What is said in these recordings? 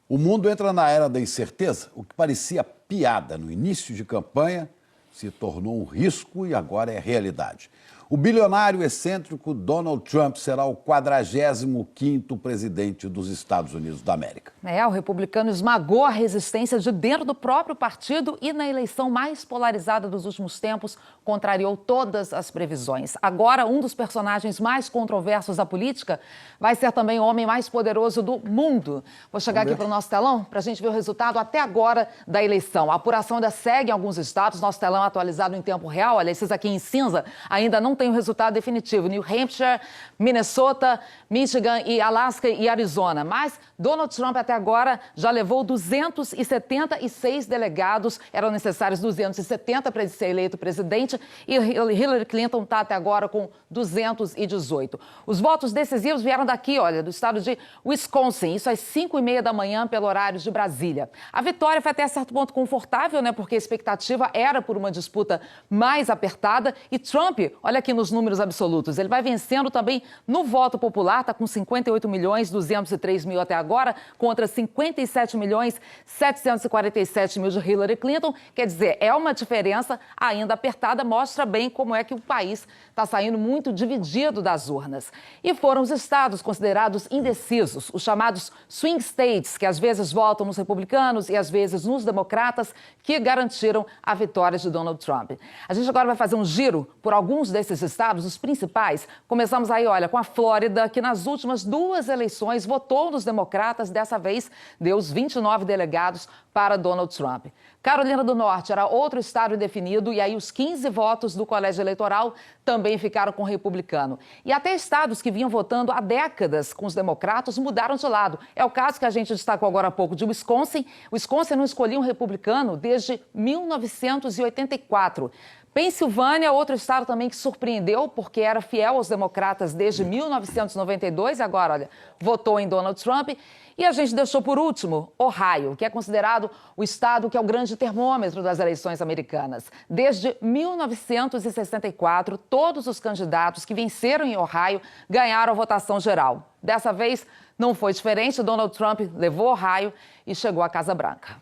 O mundo entra na era da incerteza. O que parecia piada no início de campanha se tornou um risco e agora é realidade. O bilionário excêntrico Donald Trump será o 45º presidente dos Estados Unidos da América. O republicano esmagou a resistência de dentro do próprio partido e na eleição mais polarizada dos últimos tempos, contrariou todas as previsões. Agora, um dos personagens mais controversos da política vai ser também o homem mais poderoso do mundo. Vou chegar aqui para o nosso telão para a gente ver o resultado até agora da eleição. A apuração ainda segue em alguns estados, nosso telão é atualizado em tempo real. Olha, esses aqui em cinza ainda não tem o resultado definitivo. New Hampshire, Minnesota, Michigan e Alaska e Arizona. Mas Donald Trump até agora já levou 276 delegados. Eram necessários 270 para ele ser eleito presidente. E Hillary Clinton está até agora com 218. Os votos decisivos vieram daqui, olha, do estado de Wisconsin. Isso às 5h30 da manhã, pelo horário de Brasília. A vitória foi até certo ponto confortável, né? Porque a expectativa era por uma disputa mais apertada. E Trump, olha aqui nos números absolutos, ele vai vencendo também no voto popular, está com 58.203.000 até agora, contra 57.747.000 de Hillary Clinton. Quer dizer, é uma diferença ainda apertada, mostra bem como é que o país está saindo muito dividido das urnas. E foram os estados considerados indecisos, os chamados swing states, que às vezes votam nos republicanos e às vezes nos democratas, que garantiram a vitória de Donald Trump. A gente agora vai fazer um giro por alguns desses estados, os principais. Começamos aí, olha, com a Flórida, que nas últimas 2 eleições votou nos democratas, dessa vez deu os 29 delegados para Donald Trump. Carolina do Norte era outro estado indefinido e aí os 15 votos do colégio eleitoral também ficaram com o republicano. E até estados que vinham votando há décadas com os democratas mudaram de lado. É o caso que a gente destacou agora há pouco de Wisconsin. Wisconsin não escolhia um republicano desde 1984. Pensilvânia, outro estado também que surpreendeu, porque era fiel aos democratas desde 1992 e agora, olha, votou em Donald Trump. E a gente deixou por último Ohio, que é considerado o estado que é o grande termômetro das eleições americanas. Desde 1964, todos os candidatos que venceram em Ohio ganharam a votação geral. Dessa vez não foi diferente, Donald Trump levou Ohio e chegou à Casa Branca.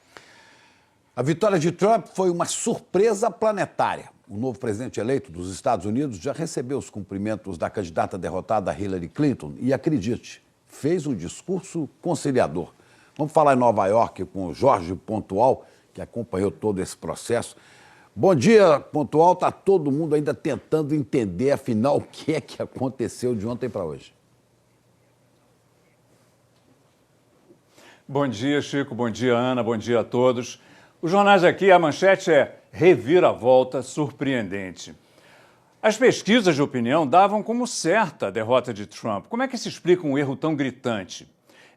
A vitória de Trump foi uma surpresa planetária. O novo presidente eleito dos Estados Unidos já recebeu os cumprimentos da candidata derrotada Hillary Clinton e, acredite, fez um discurso conciliador. Vamos falar em Nova York com o Jorge Pontual, que acompanhou todo esse processo. Bom dia, Pontual. Está todo mundo ainda tentando entender, afinal, o que é que aconteceu de ontem para hoje. Bom dia, Chico. Bom dia, Ana. Bom dia a todos. Os jornais aqui, a manchete é reviravolta surpreendente. As pesquisas de opinião davam como certa a derrota de Trump. Como é que se explica um erro tão gritante?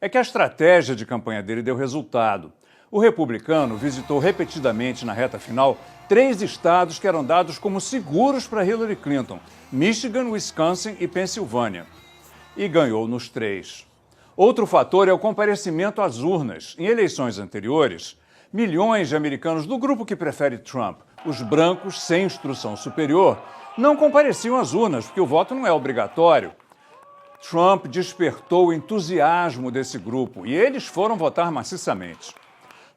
É que a estratégia de campanha dele deu resultado. O republicano visitou repetidamente na reta final 3 estados que eram dados como seguros para Hillary Clinton: Michigan, Wisconsin e Pensilvânia. E ganhou nos 3. Outro fator é o comparecimento às urnas. Em eleições anteriores, milhões de americanos do grupo que prefere Trump, os brancos sem instrução superior, não compareciam às urnas, porque o voto não é obrigatório. Trump despertou o entusiasmo desse grupo e eles foram votar maciçamente.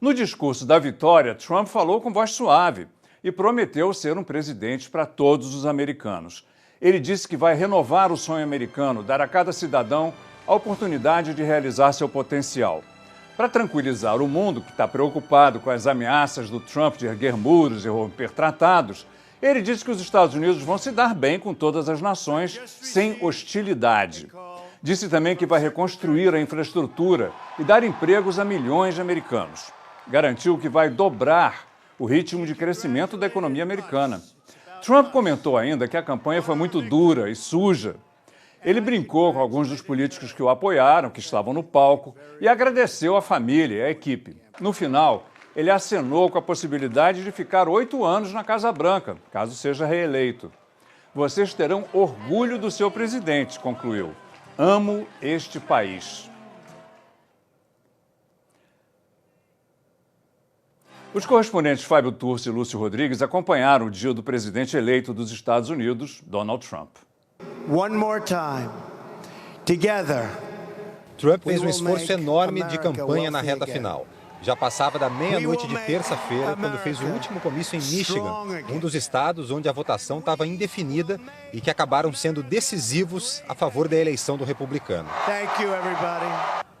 No discurso da vitória, Trump falou com voz suave e prometeu ser um presidente para todos os americanos. Ele disse que vai renovar o sonho americano, dar a cada cidadão a oportunidade de realizar seu potencial. Para tranquilizar o mundo, que está preocupado com as ameaças do Trump de erguer muros e romper tratados, ele disse que os Estados Unidos vão se dar bem com todas as nações, sem hostilidade. Disse também que vai reconstruir a infraestrutura e dar empregos a milhões de americanos. Garantiu que vai dobrar o ritmo de crescimento da economia americana. Trump comentou ainda que a campanha foi muito dura e suja. Ele brincou com alguns dos políticos que o apoiaram, que estavam no palco, e agradeceu a família e a equipe. No final, ele acenou com a possibilidade de ficar 8 anos na Casa Branca, caso seja reeleito. Vocês terão orgulho do seu presidente, concluiu. Amo este país. Os correspondentes Fábio Turci e Lúcio Rodrigues acompanharam o dia do presidente eleito dos Estados Unidos, Donald Trump. One more time. Together. Trump fez um esforço enorme de campanha na reta final. Já passava da meia-noite de terça-feira, quando fez o último comício em Michigan, um dos estados onde a votação estava indefinida e que acabaram sendo decisivos a favor da eleição do republicano.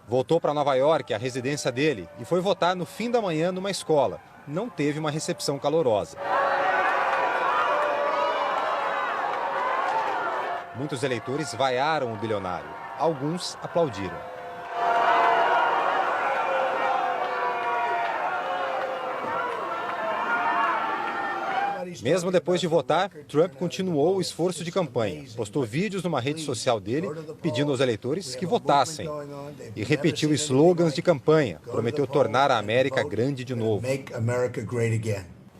Voltou para Nova York, a residência dele, e foi votar no fim da manhã numa escola. Não teve uma recepção calorosa. Muitos eleitores vaiaram o bilionário. Alguns aplaudiram. Mesmo depois de votar, Trump continuou o esforço de campanha. Postou vídeos numa rede social dele pedindo aos eleitores que votassem. E repetiu slogans de campanha. Prometeu tornar a América grande de novo.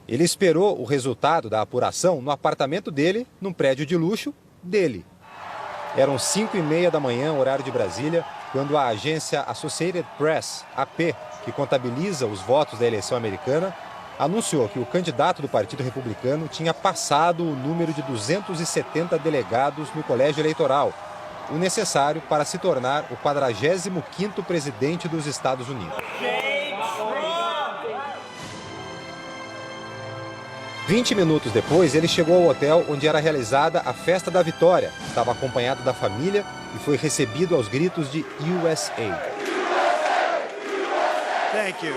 Ele esperou o resultado da apuração no apartamento dele, num prédio de luxo dele. Eram 5h30 da manhã, horário de Brasília, quando a agência Associated Press, AP, que contabiliza os votos da eleição americana, anunciou que o candidato do Partido Republicano tinha passado o número de 270 delegados no colégio eleitoral, o necessário para se tornar o 45º presidente dos Estados Unidos. 20 minutos depois, ele chegou ao hotel onde era realizada a festa da vitória. Estava acompanhado da família e foi recebido aos gritos de USA. Thank you.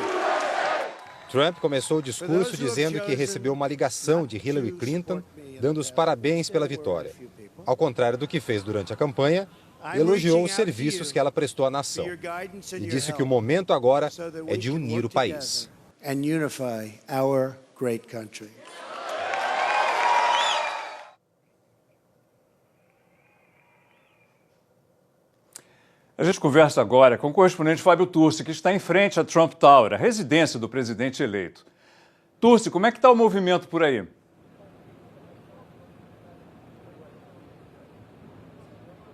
Trump começou o discurso dizendo que recebeu uma ligação de Hillary Clinton, dando os parabéns pela vitória. Ao contrário do que fez durante a campanha, elogiou os serviços que ela prestou à nação e disse que o momento agora é de unir o país. A gente conversa agora com o correspondente Fábio Turci, que está em frente à Trump Tower, a residência do presidente eleito. Turci, como é que está o movimento por aí?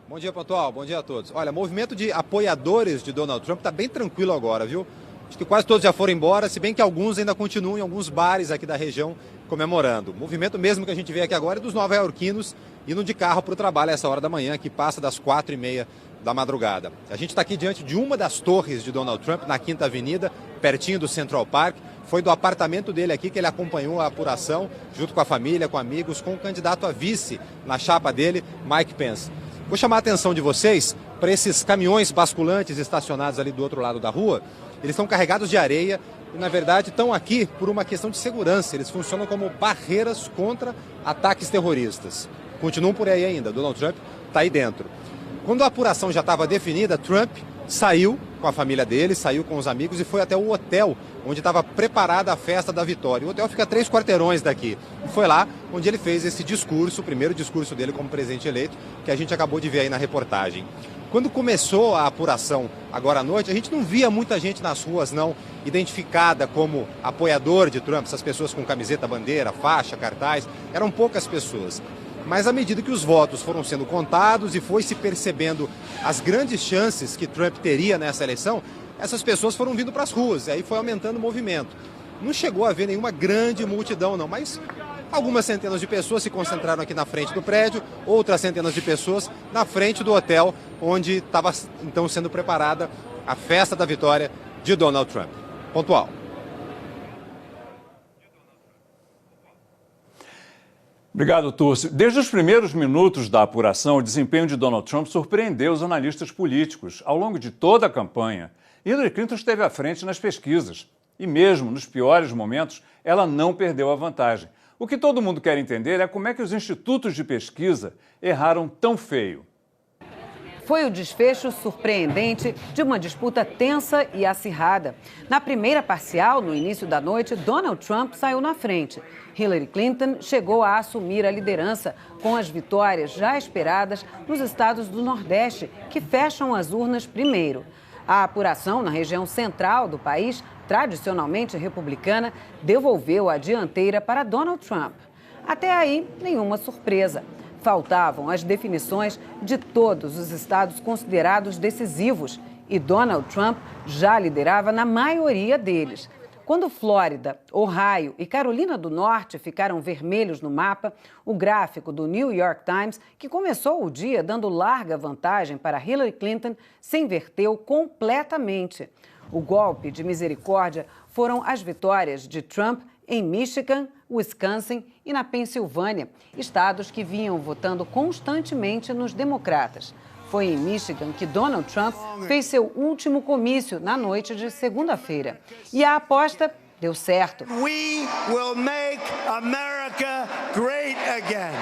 Bom dia, Pontual. Bom dia a todos. Olha, movimento de apoiadores de Donald Trump está bem tranquilo agora, viu? Acho que quase todos já foram embora, se bem que alguns ainda continuam em alguns bares aqui da região comemorando. O movimento mesmo que a gente vê aqui agora é dos nova-iorquinos indo de carro para o trabalho a essa hora da manhã, que passa das 4h30 da madrugada. A gente está aqui diante de uma das torres de Donald Trump, na Quinta Avenida, pertinho do Central Park. Foi do apartamento dele aqui que ele acompanhou a apuração, junto com a família, com amigos, com o candidato a vice na chapa dele, Mike Pence. Vou chamar a atenção de vocês para esses caminhões basculantes estacionados ali do outro lado da rua. Eles estão carregados de areia e, na verdade, estão aqui por uma questão de segurança. Eles funcionam como barreiras contra ataques terroristas. Continuam por aí ainda. Donald Trump está aí dentro. Quando a apuração já estava definida, Trump saiu com a família dele, saiu com os amigos e foi até o hotel onde estava preparada a festa da vitória. O hotel fica a 3 quarteirões daqui. E foi lá onde ele fez esse discurso, o primeiro discurso dele como presidente eleito, que a gente acabou de ver aí na reportagem. Quando começou a apuração agora à noite, a gente não via muita gente nas ruas, não, identificada como apoiador de Trump, essas pessoas com camiseta, bandeira, faixa, cartaz, eram poucas pessoas. Mas à medida que os votos foram sendo contados e foi se percebendo as grandes chances que Trump teria nessa eleição, essas pessoas foram vindo para as ruas, e aí foi aumentando o movimento. Não chegou a haver nenhuma grande multidão, não, mas algumas centenas de pessoas se concentraram aqui na frente do prédio, outras centenas de pessoas na frente do hotel, onde estava então sendo preparada a festa da vitória de Donald Trump. Pontual. Obrigado, Turci. Desde os primeiros minutos da apuração, o desempenho de Donald Trump surpreendeu os analistas políticos. Ao longo de toda a campanha, Hillary Clinton esteve à frente nas pesquisas. E mesmo nos piores momentos, ela não perdeu a vantagem. O que todo mundo quer entender é como é que os institutos de pesquisa erraram tão feio. Foi o desfecho surpreendente de uma disputa tensa e acirrada. Na primeira parcial, no início da noite, Donald Trump saiu na frente. Hillary Clinton chegou a assumir a liderança com as vitórias já esperadas nos estados do Nordeste, que fecham as urnas primeiro. A apuração na região central do país, tradicionalmente republicana, devolveu a dianteira para Donald Trump. Até aí, nenhuma surpresa. Faltavam as definições de todos os estados considerados decisivos e Donald Trump já liderava na maioria deles. Quando Flórida, Ohio e Carolina do Norte ficaram vermelhos no mapa, o gráfico do New York Times, que começou o dia dando larga vantagem para Hillary Clinton, se inverteu completamente. O golpe de misericórdia foram as vitórias de Trump em Michigan, Wisconsin e na Pensilvânia, estados que vinham votando constantemente nos democratas. Foi em Michigan que Donald Trump fez seu último comício na noite de segunda-feira. E a aposta deu certo. We will make America great again.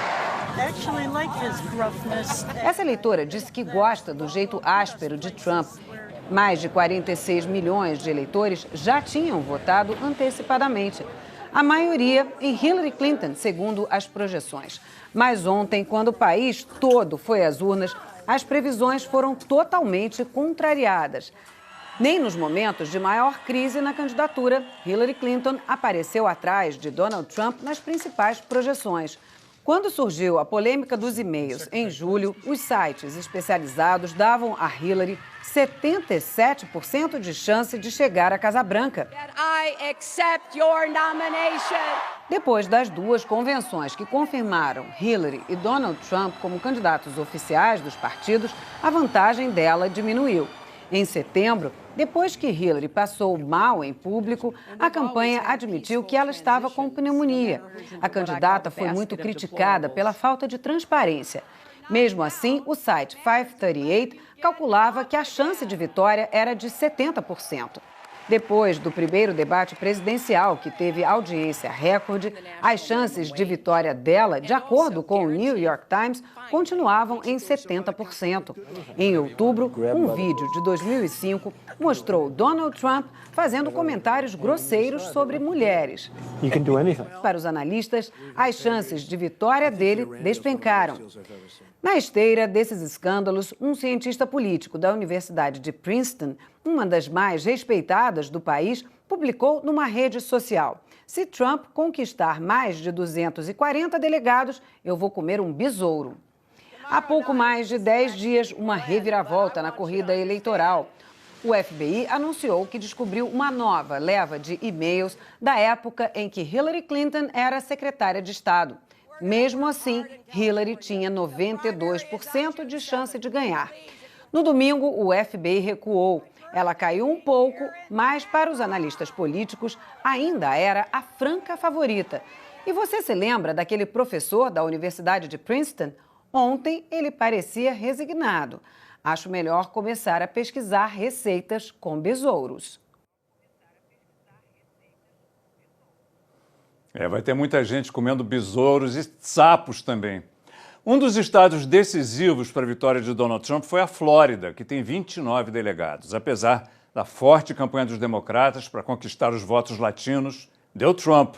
Actually like his gruffness. Essa eleitora disse que gosta do jeito áspero de Trump. Mais de 46 milhões de eleitores já tinham votado antecipadamente. A maioria em Hillary Clinton, segundo as projeções. Mas ontem, quando o país todo foi às urnas, as previsões foram totalmente contrariadas. Nem nos momentos de maior crise na candidatura, Hillary Clinton apareceu atrás de Donald Trump nas principais projeções. Quando surgiu a polêmica dos e-mails em julho, os sites especializados davam a Hillary 77% de chance de chegar à Casa Branca. I accept your nomination. Depois das duas convenções que confirmaram Hillary e Donald Trump como candidatos oficiais dos partidos, a vantagem dela diminuiu. Em setembro, depois que Hillary passou mal em público, a campanha admitiu que ela estava com pneumonia. A candidata foi muito criticada pela falta de transparência. Mesmo assim, o site 538 calculava que a chance de vitória era de 70%. Depois do primeiro debate presidencial, que teve audiência recorde, as chances de vitória dela, de acordo com o New York Times, continuavam em 70%. Em outubro, um vídeo de 2005 mostrou Donald Trump fazendo comentários grosseiros sobre mulheres. Para os analistas, as chances de vitória dele despencaram. Na esteira desses escândalos, um cientista político da Universidade de Princeton, uma das mais respeitadas do país, publicou numa rede social: se Trump conquistar mais de 240 delegados, eu vou comer um besouro. Há pouco mais de 10 dias, uma reviravolta na corrida eleitoral. O FBI anunciou que descobriu uma nova leva de e-mails da época em que Hillary Clinton era secretária de Estado. Mesmo assim, Hillary tinha 92% de chance de ganhar. No domingo, o FBI recuou. Ela caiu um pouco, mas para os analistas políticos ainda era a franca favorita. E você se lembra daquele professor da Universidade de Princeton? Ontem ele parecia resignado. Acho melhor começar a pesquisar receitas com besouros. Vai ter muita gente comendo besouros e sapos também. Um dos estados decisivos para a vitória de Donald Trump foi a Flórida, que tem 29 delegados. Apesar da forte campanha dos democratas para conquistar os votos latinos, deu Trump.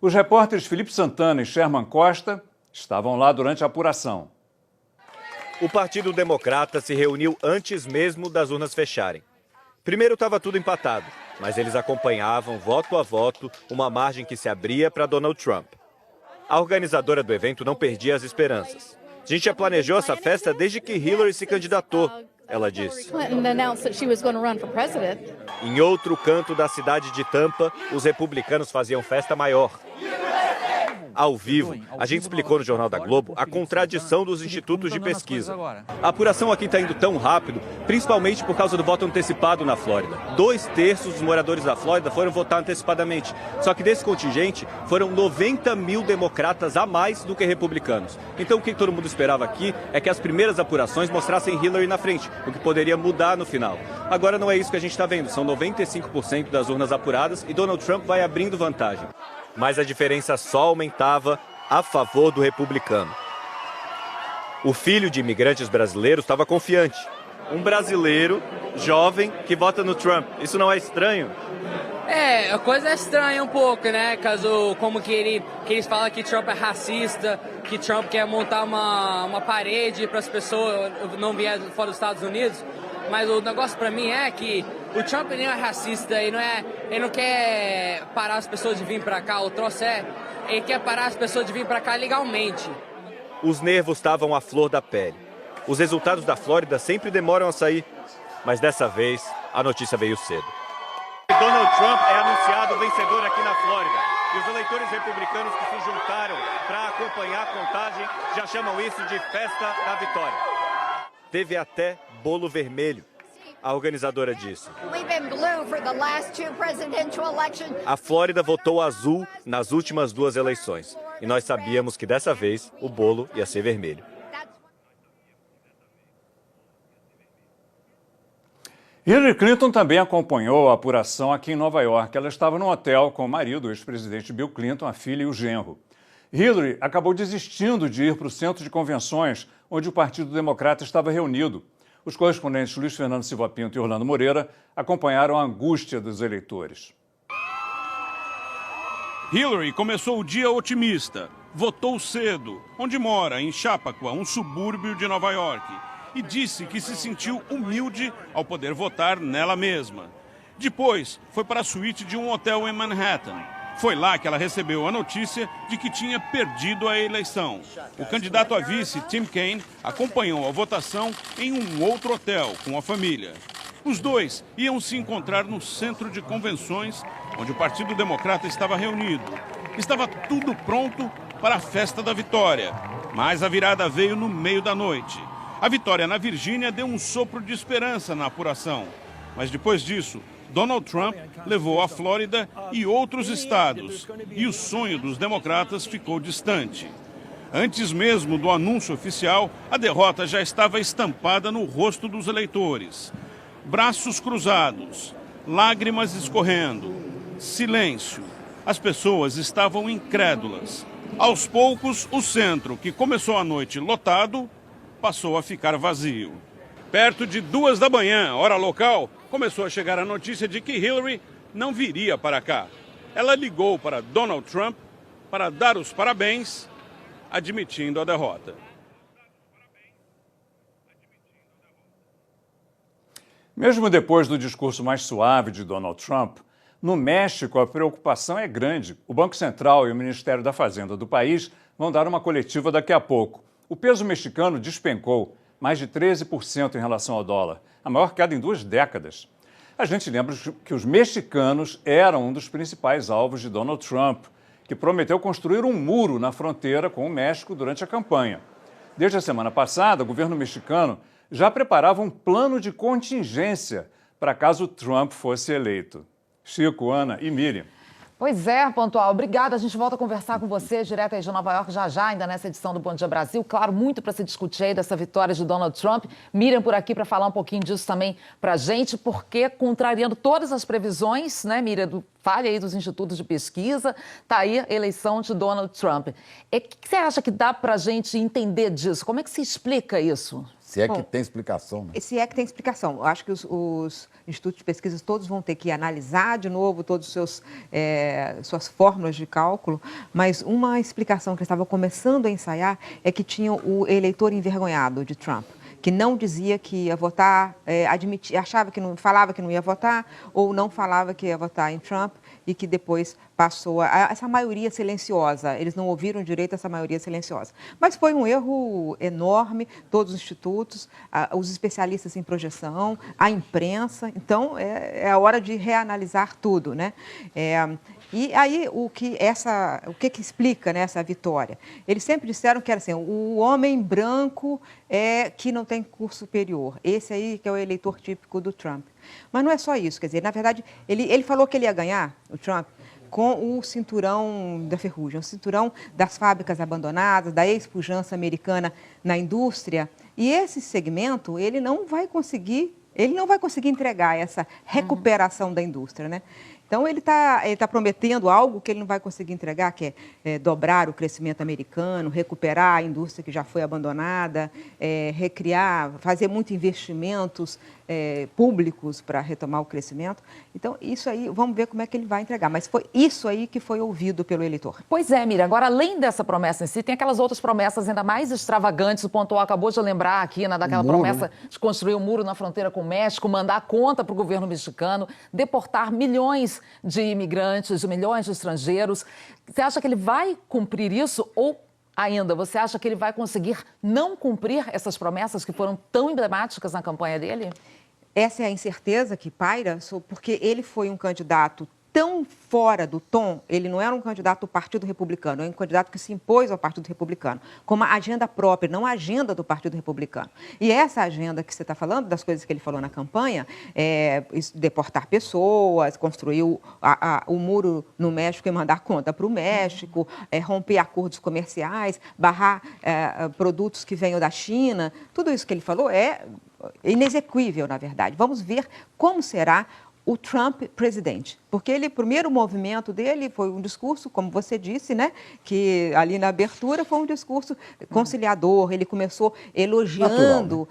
Os repórteres Felipe Santana e Sherman Costa estavam lá durante a apuração. O Partido Democrata se reuniu antes mesmo das urnas fecharem. Primeiro estava tudo empatado, mas eles acompanhavam, voto a voto, uma margem que se abria para Donald Trump. A organizadora do evento não perdia as esperanças. A gente já planejou essa festa desde que Hillary se candidatou, ela disse. Em outro canto da cidade de Tampa, os republicanos faziam festa maior. Ao vivo, a gente explicou no Jornal da Globo a contradição dos institutos de pesquisa. A apuração aqui está indo tão rápido, principalmente por causa do voto antecipado na Flórida. 2/3 dos moradores da Flórida foram votar antecipadamente. Só que desse contingente, foram 90 mil democratas a mais do que republicanos. Então o que todo mundo esperava aqui é que as primeiras apurações mostrassem Hillary na frente, o que poderia mudar no final. Agora não é isso que a gente está vendo. São 95% das urnas apuradas e Donald Trump vai abrindo vantagem. Mas a diferença só aumentava a favor do republicano. O filho de imigrantes brasileiros estava confiante. Um brasileiro jovem que vota no Trump. Isso não é estranho? A coisa é estranha um pouco, né? Caso como que eles falam que Trump é racista, que Trump quer montar uma parede para as pessoas não vierem fora dos Estados Unidos. Mas o negócio para mim é que o Trump não é racista, ele não quer parar as pessoas de vir para cá. O troço ele quer parar as pessoas de vir para cá legalmente. Os nervos estavam à flor da pele. Os resultados da Flórida sempre demoram a sair, mas dessa vez a notícia veio cedo. Donald Trump é anunciado vencedor aqui na Flórida. E os eleitores republicanos que se juntaram para acompanhar a contagem já chamam isso de festa da vitória. Teve até bolo vermelho, a organizadora disse. A Flórida votou azul nas últimas 2 eleições. E nós sabíamos que dessa vez o bolo ia ser vermelho. Hillary Clinton também acompanhou a apuração aqui em Nova York. Ela estava no hotel com o marido, o ex-presidente Bill Clinton, a filha e o genro. Hillary acabou desistindo de ir para o centro de convenções, onde o Partido Democrata estava reunido. Os correspondentes Luiz Fernando Silva Pinto e Orlando Moreira acompanharam a angústia dos eleitores. Hillary começou o dia otimista. Votou cedo, onde mora, em Chappaqua, um subúrbio de Nova York. E disse que se sentiu humilde ao poder votar nela mesma. Depois, foi para a suíte de um hotel em Manhattan. Foi lá que ela recebeu a notícia de que tinha perdido a eleição. O candidato a vice, Tim Kaine, acompanhou a votação em um outro hotel com a família. Os dois iam se encontrar no centro de convenções, onde o Partido Democrata estava reunido. Estava tudo pronto para a festa da vitória, mas a virada veio no meio da noite. A vitória na Virgínia deu um sopro de esperança na apuração. Mas depois disso, Donald Trump levou a Flórida e outros estados. E o sonho dos democratas ficou distante. Antes mesmo do anúncio oficial, a derrota já estava estampada no rosto dos eleitores. Braços cruzados, lágrimas escorrendo, silêncio. As pessoas estavam incrédulas. Aos poucos, o centro, que começou a noite lotado, passou a ficar vazio. Perto de 2 da manhã, hora local, começou a chegar a notícia de que Hillary não viria para cá. Ela ligou para Donald Trump para dar os parabéns, admitindo a derrota. Mesmo depois do discurso mais suave de Donald Trump, no México a preocupação é grande. O Banco Central e o Ministério da Fazenda do país vão dar uma coletiva daqui a pouco. O peso mexicano despencou mais de 13% em relação ao dólar, a maior queda em 2 décadas. A gente lembra que os mexicanos eram um dos principais alvos de Donald Trump, que prometeu construir um muro na fronteira com o México durante a campanha. Desde a semana passada, o governo mexicano já preparava um plano de contingência para caso Trump fosse eleito. Chico, Ana e Miriam. Pois é, Pontual. Obrigada. A gente volta a conversar com você direto aí de Nova York já, ainda nessa edição do Bom Dia Brasil. Claro, muito para se discutir aí dessa vitória de Donald Trump. Miriam por aqui para falar um pouquinho disso também para a gente, porque contrariando todas as previsões, né, Miriam, falha aí dos institutos de pesquisa, tá aí a eleição de Donald Trump. O que você acha que dá para a gente entender disso? Como é que se explica isso? Se é que tem explicação, né? Se é que tem explicação. Eu acho que os institutos de pesquisa todos vão ter que analisar de novo todas suas fórmulas de cálculo, mas uma explicação que eles estavam começando a ensaiar é que tinha o eleitor envergonhado de Trump, que não dizia que ia votar, achava que não, falava que não ia votar, ou não falava que ia votar em Trump, e que depois passou a essa maioria silenciosa. Eles não ouviram direito essa maioria silenciosa. Mas foi um erro enorme, todos os institutos, os especialistas em projeção, a imprensa. Então, é a hora de reanalisar tudo, né? E aí, o que explica, né, essa vitória? Eles sempre disseram que era assim, o homem branco que não tem curso superior. Esse aí que é o eleitor típico do Trump. Mas não é só isso, quer dizer, na verdade, ele falou que ele ia ganhar, o Trump, com o cinturão da ferrugem, o cinturão das fábricas abandonadas, da ex-pujança americana na indústria. E esse segmento, ele não vai conseguir entregar essa recuperação da indústria, né? Então, ele tá prometendo algo que ele não vai conseguir entregar, que é dobrar o crescimento americano, recuperar a indústria que já foi abandonada, recriar, fazer muitos investimentos públicos para retomar o crescimento. Então, isso aí, vamos ver como é que ele vai entregar. Mas foi isso aí que foi ouvido pelo eleitor. Pois é, Miriam. Agora, além dessa promessa em si, tem aquelas outras promessas ainda mais extravagantes. O Pontual acabou de lembrar aqui, né, daquela promessa de construir um muro na fronteira com o México, mandar conta para o governo mexicano, deportar milhões de imigrantes, de milhões de estrangeiros. Você acha que ele vai cumprir isso ou ainda você acha que ele vai conseguir não cumprir essas promessas que foram tão emblemáticas na campanha dele? essa é a incerteza que paira, porque ele foi um candidato tão fora do tom, ele não era um candidato do Partido Republicano, é um candidato que se impôs ao Partido Republicano, com uma agenda própria, não a agenda do Partido Republicano. E essa agenda que você está falando, das coisas que ele falou na campanha, deportar pessoas, construir o muro no México e mandar conta para o México, romper acordos comerciais, barrar produtos que venham da China, tudo isso que ele falou é inexequível, na verdade. Vamos ver como será o Trump presidente, porque o primeiro movimento dele foi um discurso, como você disse, né, que ali na abertura foi um discurso conciliador, ele começou elogiando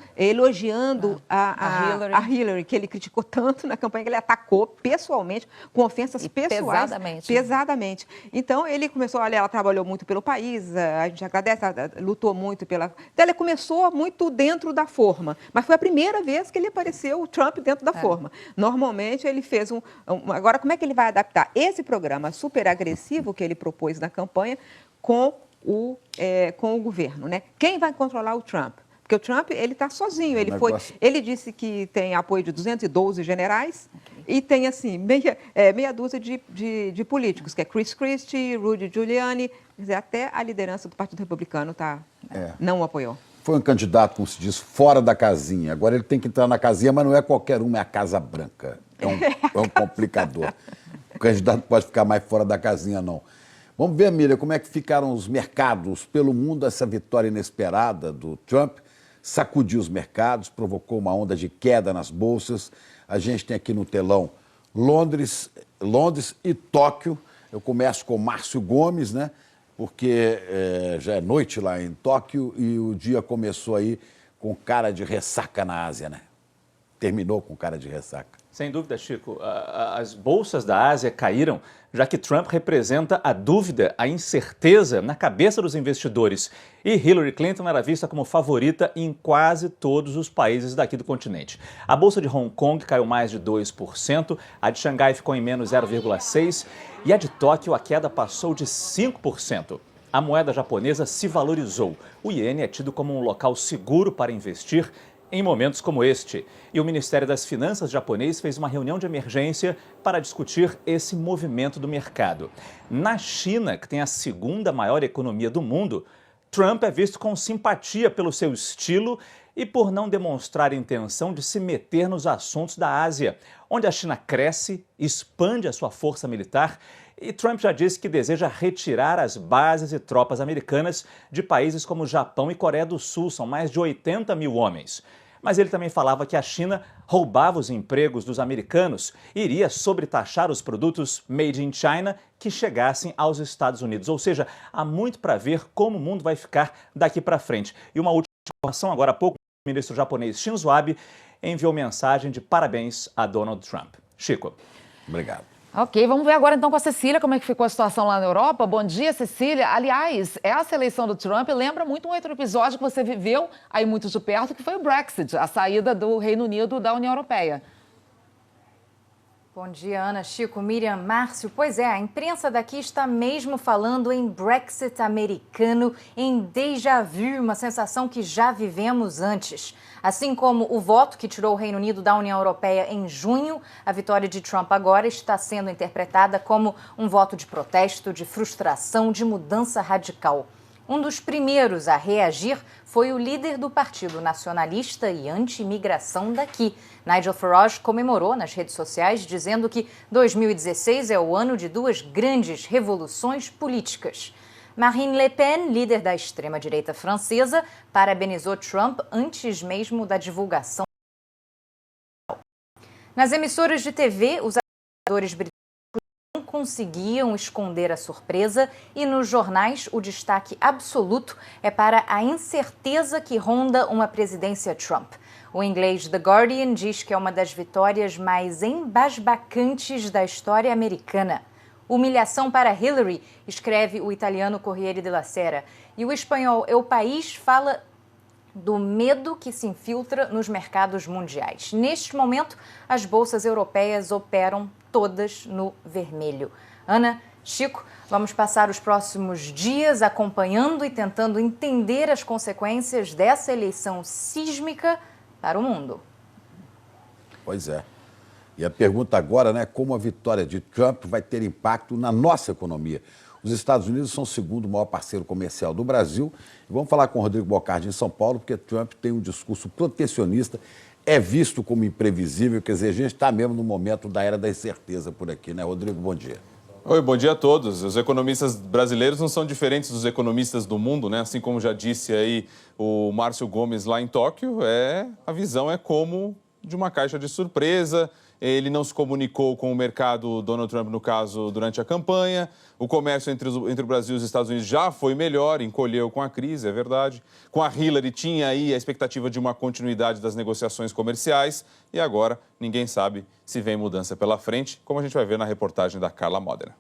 a Hillary, que ele criticou tanto na campanha, que ele atacou pessoalmente, com ofensas pessoais. Pesadamente. Então, ele começou, olha, ela trabalhou muito pelo país, a gente agradece, lutou muito pela... Então, ele começou muito dentro da forma, mas foi a primeira vez que ele apareceu, o Trump, dentro da forma. Normalmente, ele fez agora, como é que ele vai adaptar esse programa super agressivo que ele propôs na campanha com o governo, né? Quem vai controlar o Trump? Porque o Trump, ele está sozinho. Ele disse que tem apoio de 212 generais e tem, assim, meia dúzia de políticos, que é Chris Christie, Rudy Giuliani, quer dizer, até a liderança do Partido Republicano não o apoiou. Foi um candidato, como se diz, fora da casinha. Agora ele tem que entrar na casinha, mas não é qualquer uma, é a Casa Branca. É um complicador. O candidato não pode ficar mais fora da casinha, não. Vamos ver, Miriam, como é que ficaram os mercados pelo mundo. Essa vitória inesperada do Trump sacudiu os mercados, provocou uma onda de queda nas bolsas. A gente tem aqui no telão Londres e Tóquio. Eu começo com Márcio Gomes, né? Porque já é noite lá em Tóquio e o dia começou aí com cara de ressaca na Ásia, né? Terminou com cara de ressaca. Sem dúvida, Chico. As bolsas da Ásia caíram, já que Trump representa a dúvida, a incerteza na cabeça dos investidores. E Hillary Clinton era vista como favorita em quase todos os países daqui do continente. A bolsa de Hong Kong caiu mais de 2%, a de Xangai ficou em menos 0,6% e a de Tóquio a queda passou de 5%. A moeda japonesa se valorizou. O iene é tido como um local seguro para investir em momentos como este. E o Ministério das Finanças japonês fez uma reunião de emergência para discutir esse movimento do mercado. Na China, que tem a segunda maior economia do mundo, Trump é visto com simpatia pelo seu estilo e por não demonstrar intenção de se meter nos assuntos da Ásia, onde a China cresce, expande a sua força militar e Trump já disse que deseja retirar as bases e tropas americanas de países como Japão e Coreia do Sul, são mais de 80 mil homens. Mas ele também falava que a China roubava os empregos dos americanos e iria sobretaxar os produtos made in China que chegassem aos Estados Unidos. Ou seja, há muito para ver como o mundo vai ficar daqui para frente. E uma última informação, agora há pouco, o ministro japonês Shinzo Abe enviou mensagem de parabéns a Donald Trump. Chico. Obrigado. Ok, vamos ver agora então com a Cecília como é que ficou a situação lá na Europa. Bom dia, Cecília. Aliás, essa eleição do Trump lembra muito um outro episódio que você viveu aí muito de perto, que foi o Brexit, a saída do Reino Unido da União Europeia. Bom dia, Ana, Chico, Miriam, Márcio. Pois é, a imprensa daqui está mesmo falando em Brexit americano, em déjà vu, uma sensação que já vivemos antes. Assim como o voto que tirou o Reino Unido da União Europeia em junho, a vitória de Trump agora está sendo interpretada como um voto de protesto, de frustração, de mudança radical. Um dos primeiros a reagir foi o líder do Partido Nacionalista e Anti-Imigração daqui. Nigel Farage comemorou nas redes sociais, dizendo que 2016 é o ano de duas grandes revoluções políticas. Marine Le Pen, líder da extrema-direita francesa, parabenizou Trump antes mesmo da divulgação. Nas emissoras de TV, os apresentadores britânicos não conseguiam esconder a surpresa e nos jornais o destaque absoluto é para a incerteza que ronda uma presidência Trump. O inglês The Guardian diz que é uma das vitórias mais embasbacantes da história americana. Humilhação para Hillary, escreve o italiano Corriere della Sera. E o espanhol El País fala do medo que se infiltra nos mercados mundiais. Neste momento, as bolsas europeias operam todas no vermelho. Ana, Chico, vamos passar os próximos dias acompanhando e tentando entender as consequências dessa eleição sísmica para o mundo. Pois é. E a pergunta agora, né, como a vitória de Trump vai ter impacto na nossa economia. Os Estados Unidos são o segundo maior parceiro comercial do Brasil. E vamos falar com o Rodrigo Bocardi em São Paulo, porque Trump tem um discurso protecionista, é visto como imprevisível, quer dizer, a gente está mesmo no momento da era da incerteza por aqui, né? Rodrigo, bom dia. Oi, bom dia a todos. Os economistas brasileiros não são diferentes dos economistas do mundo, né? Assim como já disse aí o Márcio Gomes lá em Tóquio, a visão é como de uma caixa de surpresa. Ele não se comunicou com o mercado, Donald Trump, no caso, durante a campanha. O comércio entre o Brasil e os Estados Unidos já foi melhor, encolheu com a crise, é verdade. Com a Hillary tinha aí a expectativa de uma continuidade das negociações comerciais. E agora ninguém sabe se vem mudança pela frente, como a gente vai ver na reportagem da Carla Modena.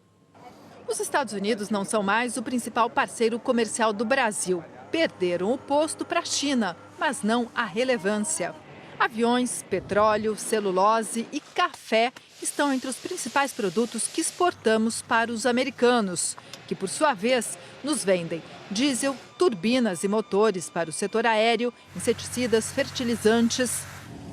Os Estados Unidos não são mais o principal parceiro comercial do Brasil. Perderam o posto para a China, mas não a relevância. Aviões, petróleo, celulose e café estão entre os principais produtos que exportamos para os americanos, que, por sua vez, nos vendem diesel, turbinas e motores para o setor aéreo, inseticidas, fertilizantes.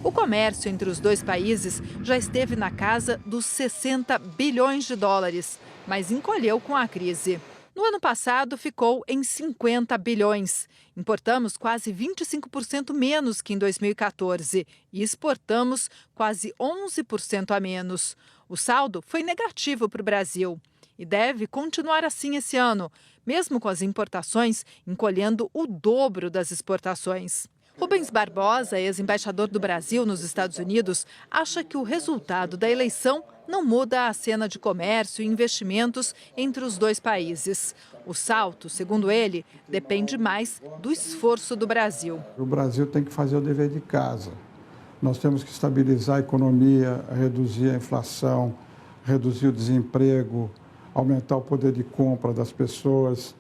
O comércio entre os dois países já esteve na casa dos 60 bilhões de dólares, mas encolheu com a crise. No ano passado, ficou em 50 bilhões. Importamos quase 25% menos que em 2014 e exportamos quase 11% a menos. O saldo foi negativo para o Brasil e deve continuar assim esse ano, mesmo com as importações encolhendo o dobro das exportações. Rubens Barbosa, ex-embaixador do Brasil nos Estados Unidos, acha que o resultado da eleição não muda a cena de comércio e investimentos entre os dois países. O salto, segundo ele, depende mais do esforço do Brasil. O Brasil tem que fazer o dever de casa. Nós temos que estabilizar a economia, reduzir a inflação, reduzir o desemprego, aumentar o poder de compra das pessoas,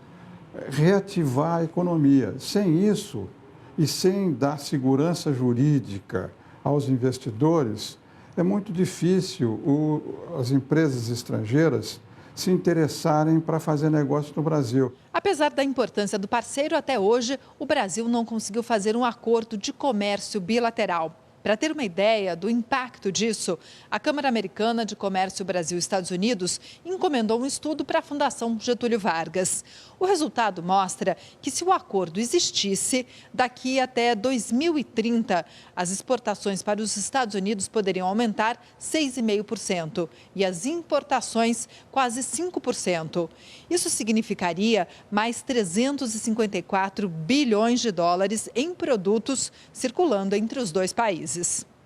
reativar a economia. Sem isso, e sem dar segurança jurídica aos investidores, é muito difícil as empresas estrangeiras se interessarem para fazer negócio no Brasil. Apesar da importância do parceiro, até hoje, o Brasil não conseguiu fazer um acordo de comércio bilateral. Para ter uma ideia do impacto disso, a Câmara Americana de Comércio Brasil-Estados Unidos encomendou um estudo para a Fundação Getúlio Vargas. O resultado mostra que, se o acordo existisse, daqui até 2030, as exportações para os Estados Unidos poderiam aumentar 6,5% e as importações quase 5%. Isso significaria mais 354 bilhões de dólares em produtos circulando entre os dois países.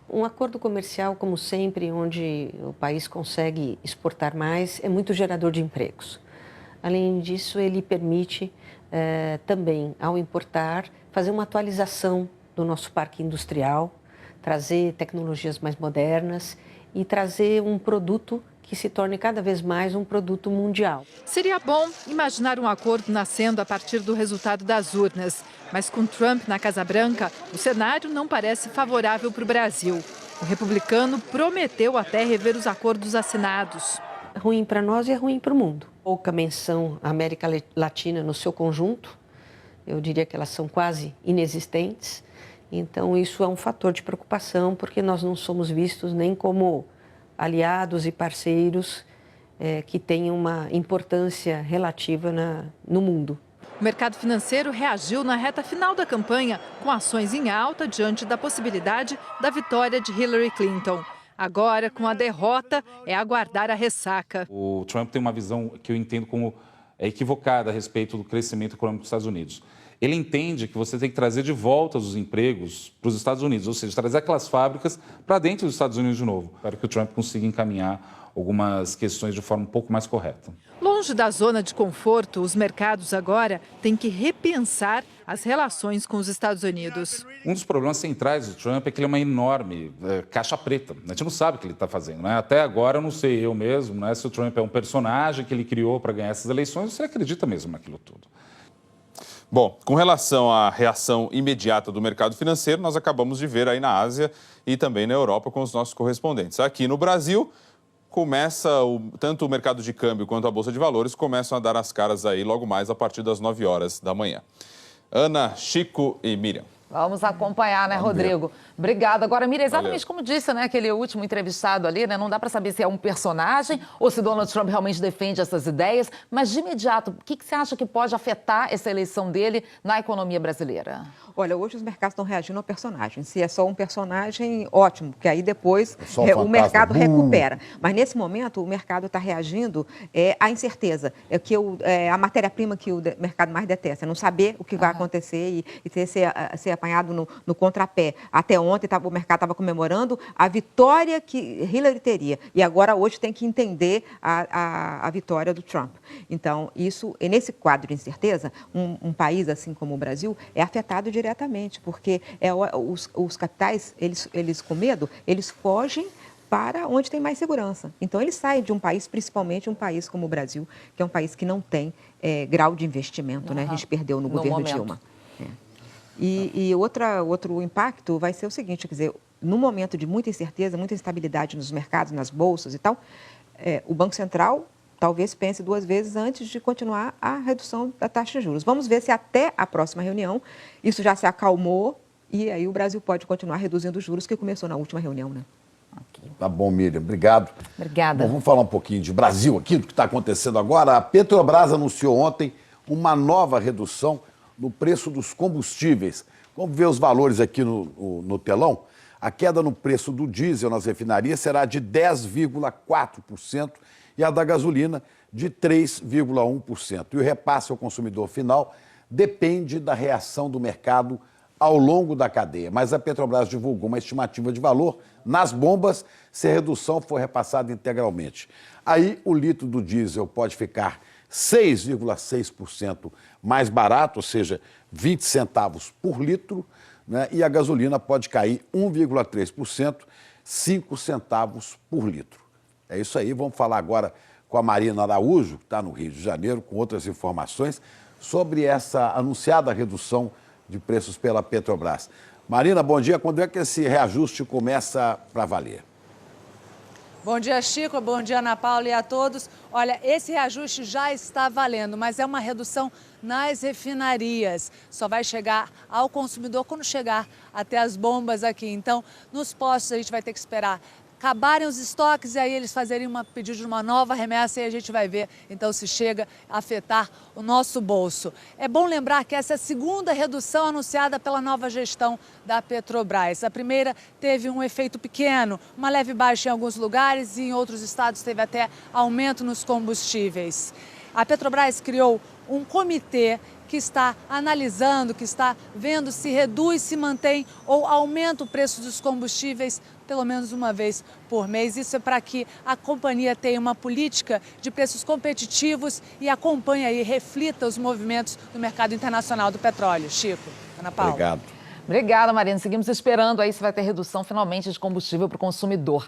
Um acordo comercial, como sempre, onde o país consegue exportar mais, é muito gerador de empregos. Além disso, ele permite também, ao importar, fazer uma atualização do nosso parque industrial, trazer tecnologias mais modernas e trazer um produto que se torne cada vez mais um produto mundial. Seria bom imaginar um acordo nascendo a partir do resultado das urnas, mas com Trump na Casa Branca, o cenário não parece favorável para o Brasil. O republicano prometeu até rever os acordos assinados. É ruim para nós e é ruim para o mundo. Pouca menção à América Latina no seu conjunto, eu diria que elas são quase inexistentes. Então isso é um fator de preocupação, porque nós não somos vistos nem como aliados e parceiros que têm uma importância relativa no mundo. O mercado financeiro reagiu na reta final da campanha com ações em alta diante da possibilidade da vitória de Hillary Clinton. Agora, com a derrota, é aguardar a ressaca. O Trump tem uma visão que eu entendo como equivocada a respeito do crescimento econômico dos Estados Unidos. Ele entende que você tem que trazer de volta os empregos para os Estados Unidos, ou seja, trazer aquelas fábricas para dentro dos Estados Unidos de novo, para que o Trump consiga encaminhar algumas questões de forma um pouco mais correta. Longe da zona de conforto, os mercados agora têm que repensar as relações com os Estados Unidos. Um dos problemas centrais do Trump é que ele é uma enorme caixa preta. A gente não sabe o que ele está fazendo, né? Até agora eu não sei eu mesmo, né, se o Trump é um personagem que ele criou para ganhar essas eleições, ou se ele acredita mesmo naquilo tudo. Bom, com relação à reação imediata do mercado financeiro, nós acabamos de ver aí na Ásia e também na Europa com os nossos correspondentes. Aqui no Brasil, tanto o mercado de câmbio quanto a Bolsa de Valores começam a dar as caras aí logo mais a partir das 9 horas da manhã. Ana, Chico e Miriam. Vamos acompanhar, né, Rodrigo? Obrigada. Agora, Miriam, exatamente como disse, né, aquele último entrevistado ali, né, não dá para saber se é um personagem ou se Donald Trump realmente defende essas ideias, mas de imediato, o que você acha que pode afetar essa eleição dele na economia brasileira? Olha, hoje os mercados estão reagindo ao personagem. Se é só um personagem, ótimo, porque aí depois o mercado recupera. Mas nesse momento o mercado está reagindo à incerteza, a matéria-prima que o mercado mais detesta, não saber o que vai acontecer e ser apanhado no contrapé. Até ontem o mercado estava comemorando a vitória que Hillary teria e agora hoje tem que entender a vitória do Trump. Então, nesse quadro de incerteza, um país assim como o Brasil é afetado diretamente, porque os capitais, eles com medo, eles fogem para onde tem mais segurança. Então, eles saem de um país, principalmente um país como o Brasil, que é um país que não tem grau de investimento, né? A gente perdeu no governo Dilma. E outro impacto vai ser o seguinte, quer dizer, no momento de muita incerteza, muita instabilidade nos mercados, nas bolsas e tal, o Banco Central talvez pense 2 vezes antes de continuar a redução da taxa de juros. Vamos ver se até a próxima reunião isso já se acalmou e aí o Brasil pode continuar reduzindo os juros, que começou na última reunião, né? Tá bom, Miriam. Obrigado. Obrigada. Bom, vamos falar um pouquinho de Brasil aqui, do que está acontecendo agora. A Petrobras anunciou ontem uma nova redução no preço dos combustíveis. Vamos ver os valores aqui no telão. A queda no preço do diesel nas refinarias será de 10,4% e a da gasolina de 3,1%. E o repasse ao consumidor final depende da reação do mercado ao longo da cadeia. Mas a Petrobras divulgou uma estimativa de valor nas bombas se a redução for repassada integralmente. Aí o litro do diesel pode ficar 6,6% mais barato, ou seja, 20 centavos por litro, né? E a gasolina pode cair 1,3%, 5 centavos por litro. É isso aí, vamos falar agora com a Marina Araújo, que está no Rio de Janeiro, com outras informações sobre essa anunciada redução de preços pela Petrobras. Marina, bom dia. Quando é que esse reajuste começa para valer? Bom dia, Chico. Bom dia, Ana Paula, e a todos. Olha, esse reajuste já está valendo, mas é uma redução nas refinarias. Só vai chegar ao consumidor quando chegar até as bombas aqui. Então, nos postos a gente vai ter que esperar acabarem os estoques e aí eles fazerem pedido de uma nova remessa e a gente vai ver, então, se chega a afetar o nosso bolso. É bom lembrar que essa é a segunda redução anunciada pela nova gestão da Petrobras. A primeira teve um efeito pequeno, uma leve baixa em alguns lugares e em outros estados teve até aumento nos combustíveis. A Petrobras criou um comitê que está analisando, que está vendo se reduz, se mantém ou aumenta o preço dos combustíveis pelo menos uma vez por mês. Isso é para que a companhia tenha uma política de preços competitivos e acompanhe e reflita os movimentos do mercado internacional do petróleo. Chico, Ana Paula. Obrigado. Obrigada, Marina. Seguimos esperando aí se vai ter redução finalmente de combustível para o consumidor.